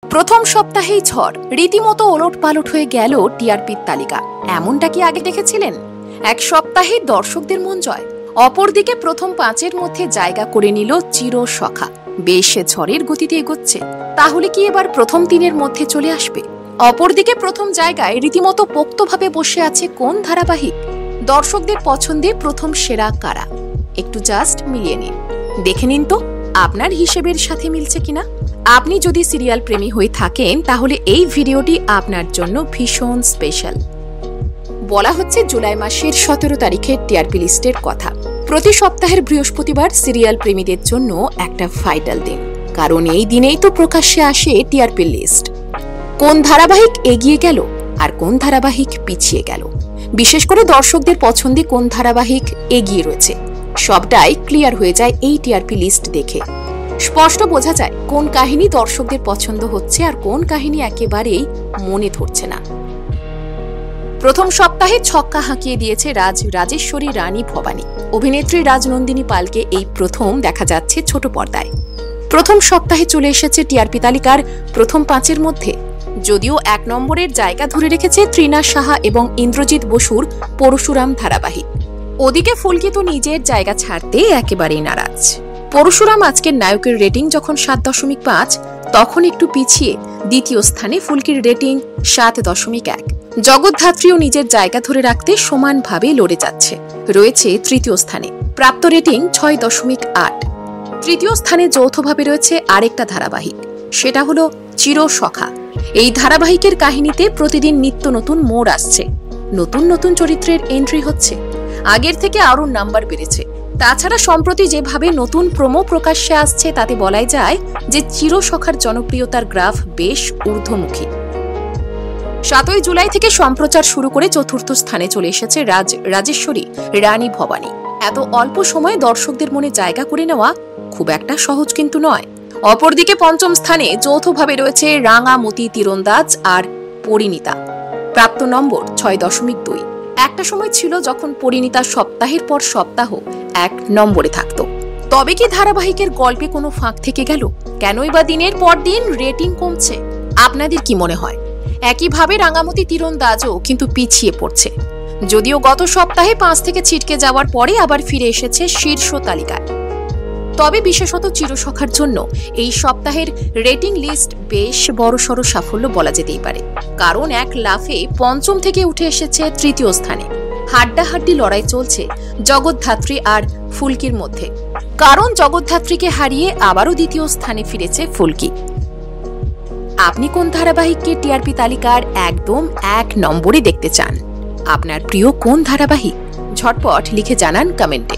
প্রথম সপ্তাহেই ঝড়, রীতিমতো ওলটপালট হয়ে গেল টিআরপির তালিকা। এমনটা কি আগে দেখেছিলেন? এক সপ্তাহে দর্শকদের মন জয়। অপরদিকে প্রথম 5-এর মধ্যে জায়গা করে নিল চিরসখা। বেশ ঝড়ের গতিতে এগোচ্ছে। তাহলে কি এবার প্রথম 3-এর মধ্যে চলে আসবে? অপরদিকে প্রথম জায়গায় রীতিমতো পোক্তভাবে বসে আছে কোন ধারাবাহিক? দর্শকদের পছন্দে প্রথম সেরা কারা? একটু জাস্ট মিলিয়ে নিন, দেখে নিন তো আপনার হিসেবের সাথে মিলছে কিনা। আপনি যদি সিরিয়াল প্রেমী হয়ে থাকেন তাহলে এই ভিডিওটি আপনার জন্য ভীষণ স্পেশাল। বলা হচ্ছে জুলাই মাসের 17 তারিখের টিআরপি লিস্টের কথা। প্রতি সপ্তাহের বৃহস্পতিবার সিরিয়াল প্রেমীদের জন্য একটা ভাইটাল দিন, কারণ এই দিনেই তো প্রকাশ্যে আসে টিআরপি লিস্ট। কোন ধারাবাহিক এগিয়ে গেল আর কোন ধারাবাহিক পিছিয়ে গেল, বিশেষ করে দর্শকদের পছন্দে কোন ধারাবাহিক এগিয়ে রয়েছে, সবটাই ক্লিয়ার হয়ে যায় এই টিআরপি লিস্ট দেখে। স্পষ্ট বোঝা যায় কোন কাহিনী দর্শকদের পছন্দ হচ্ছে আর কোন কাহিনী একেবারেই মনে ধরছে না। প্রথম সপ্তাহে ছক্কা হাঁকিয়ে দিয়েছে রাজেশ্বরী রানী ভবানী। অভিনেত্রী রাজনন্দিনী পালকে এই প্রথম দেখা যাচ্ছে ছোট পর্দায়। প্রথম সপ্তাহে চলে এসেছে টিআরপি তালিকার প্রথম 5-এর মধ্যে। যদিও 1 নম্বরের জায়গা ধরে রেখেছে ত্রিনা সাহা এবং ইন্দ্রজিৎ বসুর পরশুরাম ধারাবাহিক। ওদিকে ফুলকি তো নিজের জায়গা ছাড়তে একেবারেই নারাজ। পরশুরাম আজকের নায়কের রেটিং যখন 7.5, তখন একটু পিছিয়ে দ্বিতীয় স্থানে ফুলকির রেটিং 7.1। জগদ্ধাত্রীও নিজের জায়গা ধরে রাখতে সমানভাবে লড়ে যাচ্ছে, রয়েছে তৃতীয় স্থানে, প্রাপ্ত রেটিং 6.8। তৃতীয় স্থানে যৌথভাবে রয়েছে আরেকটা ধারাবাহিক, সেটা হলো চিরসখা। এই ধারাবাহিকের কাহিনীতে প্রতিদিন নিত্য নতুন মোড় আসছে, নতুন নতুন চরিত্রের এন্ট্রি হচ্ছে, আগের থেকে আরো নাম্বার বেড়েছে। তাছাড়া সম্প্রতি যেভাবে নতুন প্রোমো প্রকাশ্যে আসছে তাতে বলাই যায় যে চিরসখার জনপ্রিয়তার গ্রাফ বেশ ঊর্ধ্বমুখী। 7 জুলাই থেকে সম্প্রচার শুরু করে 4র্থ স্থানে চলে এসেছে রাজেশ্বরী রানী ভবানী। এত অল্প সময়ে দর্শকদের মনে জায়গা করে নেওয়া খুব একটা সহজ কিন্তু নয়। অপরদিকে 5ম স্থানে যৌথভাবে রয়েছে রাঙামতি তীরন্দাজ আর পরিণীতা, প্রাপ্ত নম্বর 6.2। একটা সময় ছিল যখন পরিণীতা সপ্তাহের পর সপ্তাহ 1 নম্বরে থাকত। তবে কি ধারাবাহিকের গল্পে কোনো ফাঁক থেকে গেল? কেনই বা দিনের পর দিন রেটিং কমছে? আপনাদের কি মনে হয়? একইভাবে রাঙামতি তীরন্দাজও কিন্তু পিছিয়ে পড়ছে, যদিও গত সপ্তাহে 5 থেকে ছিটকে যাওয়ার পরে আবার ফিরে এসেছে শীর্ষ তালিকায়। তবে বিশেষত চিরসখার জন্য এই সপ্তাহের রেটিং লিস্ট বেশ বড়সড় সাফল্য বলা যেতেই পারে, কারণ 1 লাফে 5ম থেকে উঠে এসেছে 3য় স্থানে। হাড্ডাহাড্ডি লড়াই চলছে জগদ্ধাত্রী আর ফুলকির মধ্যে, কারণ জগদ্ধাত্রীকে হারিয়ে আবারও 2য় স্থানে ফিরেছে ফুলকি। আপনি কোন ধারাবাহিককে টিআরপি তালিকার একদম 1 নম্বরে দেখতে চান? আপনার প্রিয় কোন ধারাবাহিক? ঝটপট লিখে জানান কমেন্টে।